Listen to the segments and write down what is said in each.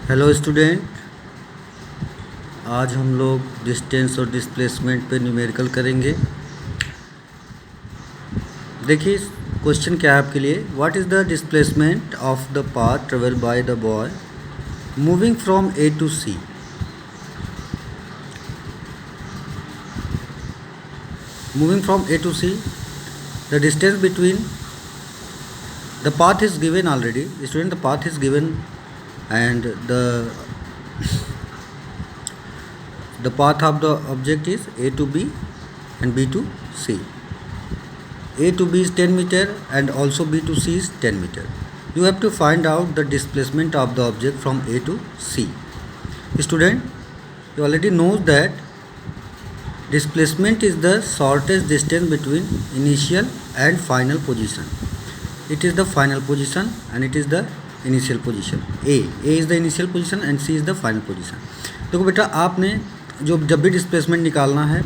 Hello student. आज हम लोग डिस्टेंस और डिस्प्लेसमेंट पे न्यूमेरिकल करेंगे। देखिए क्वेश्चन क्या है आपके लिए। What is the displacement of the path travel by the boy moving from A to C. Moving from A to C, the distance between the path is given already. Student, the path is given and the path of the object is A to B and B to C. A to B is 10 meter and also B to C is 10 meter. You have to find out the displacement of the object from A to C. Student, you already know that displacement is the shortest distance between initial and final position. It is the final position and it is the initial position. A is the initial position and C is the final position. देखो बेटा, आपने जब भी displacement निकालना है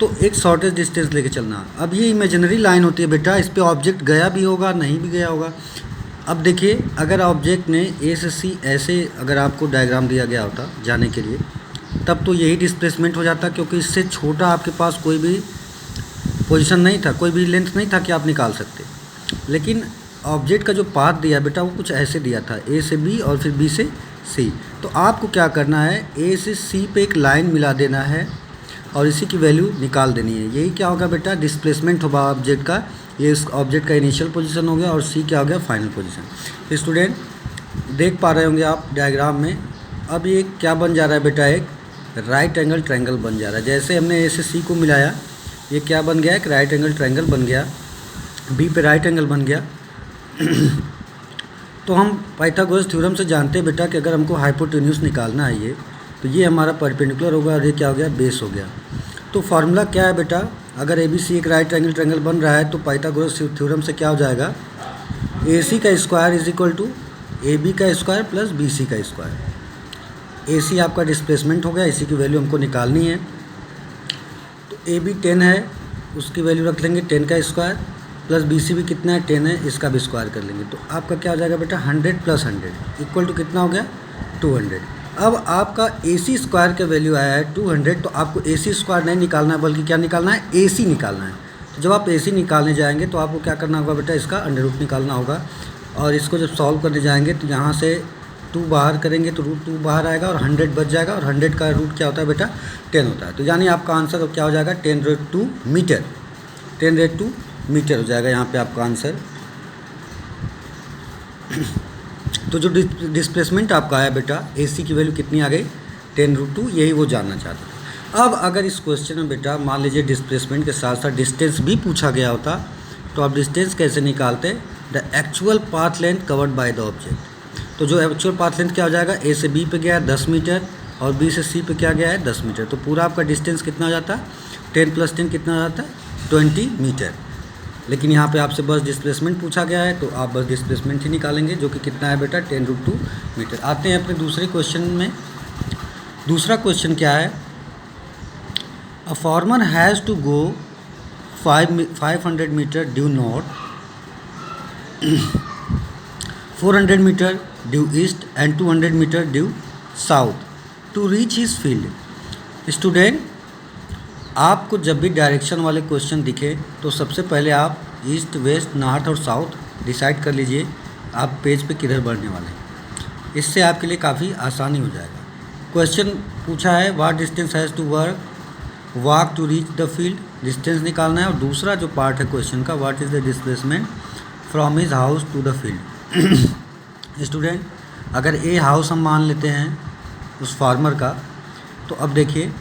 तो एक shortest distance लेके चलना। अब ये इमेजिनरी लाइन होती है बेटा, इस पे ऑब्जेक्ट गया भी होगा नहीं भी गया होगा। अब देखिए, अगर ऑब्जेक्ट ने ए से सी ऐसे अगर आपको डायग्राम दिया गया होता जाने के लिए, तब तो यही डिस्प्लेसमेंट हो जाता, क्योंकि इससे छोटा आपके पास कोई भी पोजीशन नहीं था, कोई भी लेंथ नहीं था कि आप निकाल सकते। लेकिन ऑब्जेक्ट का जो पाथ दिया बेटा वो कुछ ऐसे दिया था, ए से बी और फिर बी से सी। तो आपको क्या करना है, ए से सी पे एक लाइन मिला देना है और इसी की वैल्यू निकाल देनी है। यही क्या होगा बेटा, डिस्प्लेसमेंट होगा ऑब्जेक्ट का। ये इस ऑब्जेक्ट का इनिशियल पोजीशन हो गया और सी क्या हो गया, फाइनल पोजीशन। तो स्टूडेंट देख पा रहे होंगे आप डायग्राम में, अब ये क्या बन जा रहा है बेटा, एक राइट एंगल ट्रायंगल बन जा रहा है। जैसे हमने ए से सी को मिलाया, ये क्या बन गया, एक राइट एंगल ट्रायंगल बन गया। बी पे राइट एंगल बन गया। तो हम पाइथागोरस थ्योरम से जानते हैं बेटा कि अगर हमको हाइपोटेन्यूज निकालना है ये, तो ये हमारा परपेंडिकुलर होगा और ये क्या हो गया, बेस हो गया। तो फार्मूला क्या है बेटा, अगर ए बी सी एक राइट एंगल ट्रायंगल बन रहा है तो पाइथागोरस थ्योरम से क्या हो जाएगा, ए सी का square is equal to A B का स्क्वायर प्लस बी सी का स्क्वायर। ए सी आपका डिस्प्लेसमेंट हो गया, इसी की वैल्यू हमको निकालनी है। तो ए बी 10 है, उसकी वैल्यू रख लेंगे 10 का स्क्वायर, प्लस बी सी भी कितना है, 10 है, इसका भी स्क्वायर कर लेंगे। तो आपका क्या हो जाएगा बेटा, 100 प्लस 100 इक्वल टू कितना हो गया, 200। अब आपका ए सी स्क्वायर का वैल्यू आया है 200, तो आपको ए सी स्क्वायर नहीं निकालना है बल्कि क्या निकालना है, ए सी निकालना है। तो जब आप ए सी निकालने जाएंगे तो आपको क्या करना होगा बेटा, इसका अंडर रूट निकालना होगा। और इसको जब सॉल्व करने जाएंगे तो यहाँ से 2 बाहर करेंगे तो रूट 2 बाहर आएगा और 100 बच जाएगा, और 100 का रूट क्या होता है बेटा, 10 होता है। तो यानी आपका आंसर क्या हो जाएगा, 10⁻² मीटर। 10⁻² मीटर हो जाएगा यहाँ पे आपका आंसर। तो जो डिस्प्लेसमेंट आपका आया बेटा, ए सी की वैल्यू कितनी आ गई, 10√2, यही वो जानना चाहते थे। अब अगर इस क्वेश्चन में बेटा मान लीजिए डिस्प्लेसमेंट के साथ साथ डिस्टेंस भी पूछा गया होता, तो आप डिस्टेंस कैसे निकालते, the actual path length covered by the object. तो जो एक्चुअल पाथ लेंथ क्या हो जाएगा, ए से बी पे गया है 10 मीटर और बी से सी पे क्या गया है 10 मीटर। तो पूरा आपका डिस्टेंस कितना हो जाता है, 10 + 10 कितना हो जाता है, 20 मीटर। लेकिन यहाँ पे आपसे बस डिस्प्लेसमेंट पूछा गया है, तो आप बस डिस्प्लेसमेंट ही निकालेंगे, जो कि कितना है बेटा, 10√2 मीटर। आते हैं अपने दूसरे क्वेश्चन में। दूसरा क्वेश्चन क्या है, a farmer has to go 500 metre due north, 400 metre due east and 200 metre due south to reach his field. Student, आपको जब भी डायरेक्शन वाले क्वेश्चन दिखे तो सबसे पहले आप ईस्ट, वेस्ट, नॉर्थ और साउथ डिसाइड कर लीजिए आप पेज पे किधर बढ़ने वाले हैं। इससे आपके लिए काफ़ी आसानी हो जाएगा। क्वेश्चन पूछा है, what distance has to walk to reach the field, distance निकालना है। और दूसरा जो पार्ट है क्वेश्चन का, what is the displacement from his house to the field. Student, अगर ए हाउस हम मान लेते हैं उस फार्मर का, तो अब देखिए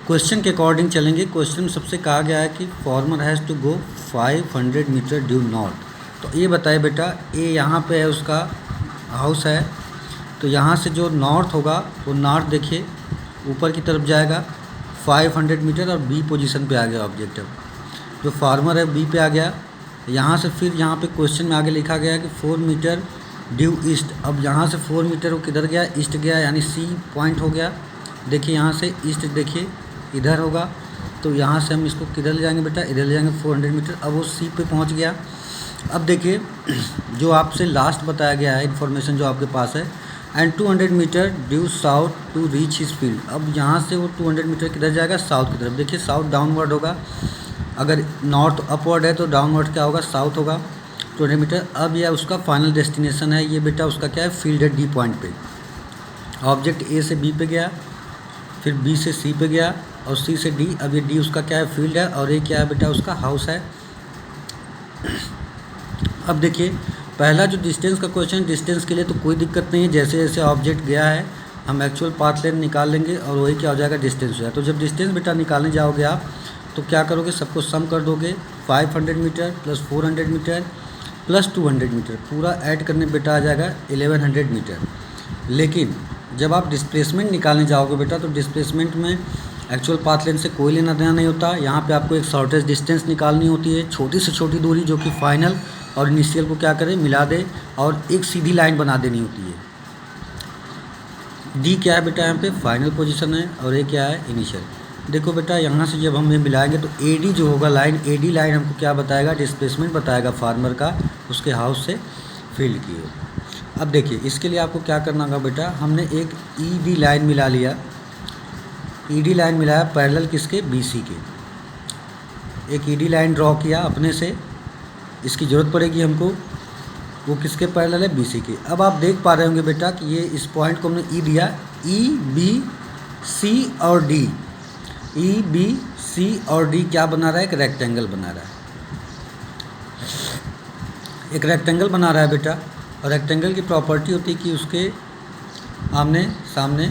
क्वेश्चन के अकॉर्डिंग चलेंगे। क्वेश्चन में सबसे कहा गया है कि farmer has to go 500 metre due north. तो ये बताए बेटा, ए यहाँ पे है, उसका हाउस है, तो यहाँ से जो नॉर्थ होगा वो नॉर्थ देखिए ऊपर की तरफ जाएगा 500 मीटर और बी पोजीशन पे आ गया ऑब्जेक्ट। अब जो फार्मर है बी पे आ गया, यहाँ से फिर यहाँ पे क्वेश्चन में आगे लिखा गया है कि 4 मीटर ड्यू ईस्ट। अब यहाँ से 4 मीटर वो किधर गया, ईस्ट गया, यानी सी पॉइंट हो गया। देखिए यहाँ से ईस्ट देखिए इधर होगा, तो यहाँ से हम इसको किधर ले जाएंगे बेटा, इधर ले जाएंगे 400 मीटर। अब वो सी पे पहुँच गया। अब देखिए जो आपसे लास्ट बताया गया है इन्फॉर्मेशन जो आपके पास है, and 200 metre due south to reach his field. अब यहाँ से वो 200 मीटर किधर जाएगा, साउथ की तरफ। देखिए साउथ डाउनवर्ड होगा, अगर नॉर्थ अपवर्ड है तो डाउनवर्ड क्या होगा, साउथ होगा 200 मीटर। अब यह उसका फाइनल डेस्टिनेशन है, ये बेटा उसका क्या है, फील्ड है डी पॉइंट पे। ऑब्जेक्ट ए से बी पे गया, फिर बी से सी पे गया और सी से डी। अब ये डी उसका क्या है, फील्ड है, और ये क्या है बेटा, उसका हाउस है। अब देखिए पहला जो डिस्टेंस का क्वेश्चन, डिस्टेंस के लिए तो कोई दिक्कत नहीं है, जैसे जैसे ऑब्जेक्ट गया है हम एक्चुअल पाथ लेंथ निकाल लेंगे और वही क्या हो जाएगा, डिस्टेंस हो जाएगा। तो जब डिस्टेंस बेटा निकालने जाओगे आप तो क्या करोगे, सबको सम कर दोगे। 500 metre plus 400 metre plus 200 metre, पूरा ऐड करने बेटा आ जाएगा 1100 मीटर। लेकिन जब आप डिस्प्लेसमेंट निकालने जाओगे बेटा तो डिस्प्लेसमेंट में एक्चुअल पाथ लेंथ से कोई लेना देना नहीं होता। यहाँ पे आपको एक शॉर्टेस्ट डिस्टेंस निकालनी होती है, छोटी से छोटी दूरी जो कि फाइनल और इनिशियल को क्या करे, मिला दे और एक सीधी लाइन बना देनी होती है। डी क्या है बेटा, यहाँ पे फाइनल पोजीशन है और ये क्या है, इनिशियल। देखो बेटा यहाँ से जब हम ये मिलाएंगे तो ए डी जो होगा लाइन, ए डी लाइन हमको क्या बताएगा, डिस्प्लेसमेंट बताएगा फार्मर का उसके हाउस से फील्ड की ओर। अब देखिए इसके लिए आपको क्या करना होगा बेटा, हमने एक ई डी लाइन मिला लिया, ई डी लाइन मिलाया पैरेलल किसके, बी सी के। एक ई डी लाइन ड्रॉ किया अपने से, इसकी ज़रूरत पड़ेगी हमको, वो किसके पैरेलल है, बी सी के। अब आप देख पा रहे होंगे बेटा कि ये इस पॉइंट को हमने ई दिया, ई बी सी और डी, ई बी सी और डी क्या बना रहा है, एक रेक्टेंगल बना रहा है, एक रेक्टेंगल बना रहा है बेटा। और रेक्टेंगल की प्रॉपर्टी होती है कि उसके आमने सामने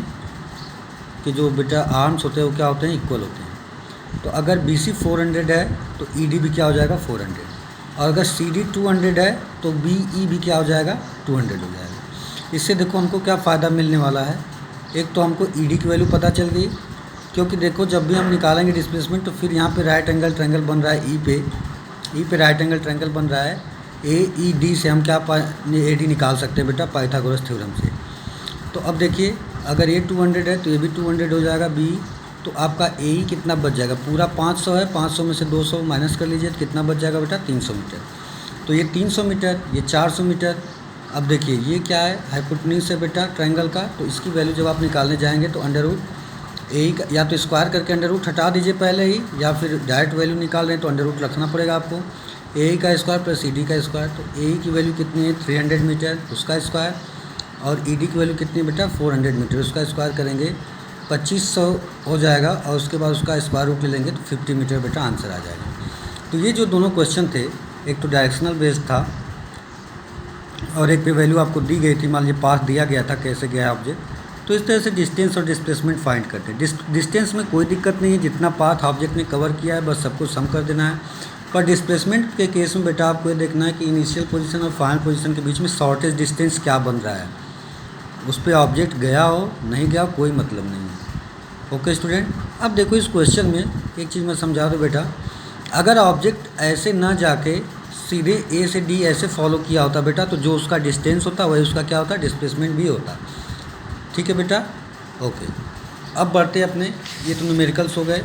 के जो बेटा आर्म्स होते हैं वो क्या होते हैं, इक्वल होते हैं। तो अगर बी सी 400 है तो ई डी भी क्या हो जाएगा, 400, और अगर सी डी 200 है तो बी ई भी क्या हो जाएगा, 200 हो जाएगा। इससे देखो हमको क्या फ़ायदा मिलने वाला है, एक तो हमको ई डी की वैल्यू पता चल गई, क्योंकि देखो जब भी हम निकालेंगे डिस्प्लेसमेंट तो फिर यहाँ पे राइट एंगल ट्रायंगल बन रहा है, ई पे राइट एंगल ट्रायंगल बन रहा है, ए ई डी से हम क्या ए डी निकाल सकते हैं बेटा पाइथागोरस थ्योरम से। तो अब देखिए अगर ये 200 है तो ये भी 200 हो जाएगा बी, तो आपका ए ई कितना बच जाएगा, पूरा 500 है, 500 में से 200 माइनस कर लीजिए तो कितना बच जाएगा बेटा, 300 मीटर। तो ये 300 मीटर, ये 400 मीटर। अब देखिए ये क्या है, हाइपोटेन्यूज है बेटा ट्रायंगल का, तो इसकी वैल्यू जब आप निकालने जाएंगे तो अंडर रूट ए का या तो स्क्वायर करके अंडर रूट हटा दीजिए पहले ही, या फिर डायरेक्ट वैल्यू निकाल रहे हैं तो अंडर रूट रखना पड़ेगा आपको। ए का स्क्वायर प्लस ई डी का स्क्वायर, तो ए की वैल्यू कितनी है, 300 मीटर, उसका स्क्वायर, और ई डी की वैल्यू कितनी है बेटा, 400 मीटर, उसका स्क्वायर करेंगे 2500 हो जाएगा, और उसके बाद उसका स्क्वायर रूट ले लेंगे तो 50 मीटर बेटा आंसर आ जाएगा। तो ये जो दोनों क्वेश्चन थे, एक तो डायरेक्शनल बेस्ड था और एक पे वैल्यू आपको दी गई थी, मान लीजिए पाथ दिया गया था कैसे गया ऑब्जेक्ट। तो इस तरह से डिस्टेंस और डिस्प्लेसमेंट फाइंड करते हैं। डिस्टेंस में कोई दिक्कत नहीं है, जितना पाथ ऑब्जेक्ट ने कवर किया है बस सबको सम कर देना है। पर डिस्प्लेसमेंट के केस में बेटा आपको ये देखना है कि इनिशियल पोजीशन और फाइनल पोजीशन के बीच में शॉर्टेस्ट डिस्टेंस क्या बन रहा है, उस पर ऑब्जेक्ट गया हो नहीं गया हो कोई मतलब नहीं है। ओके स्टूडेंट, अब देखो इस क्वेश्चन में एक चीज़ मैं समझा दूँ बेटा, अगर ऑब्जेक्ट ऐसे ना जाके सीधे ए से डी ऐसे फॉलो किया होता बेटा, तो जो उसका डिस्टेंस होता वही उसका क्या होता, डिस्प्लेसमेंट भी होता। ठीक है बेटा, ओके। अब बढ़ते अपने, ये तो न्यूमेरिकल्स हो गए।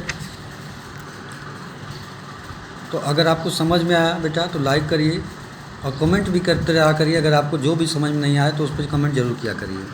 तो अगर आपको समझ में आया बेटा तो लाइक करिए और कमेंट भी करते रहा करिए, अगर आपको जो भी समझ में नहीं आया तो उस पर कमेंट ज़रूर किया करिए।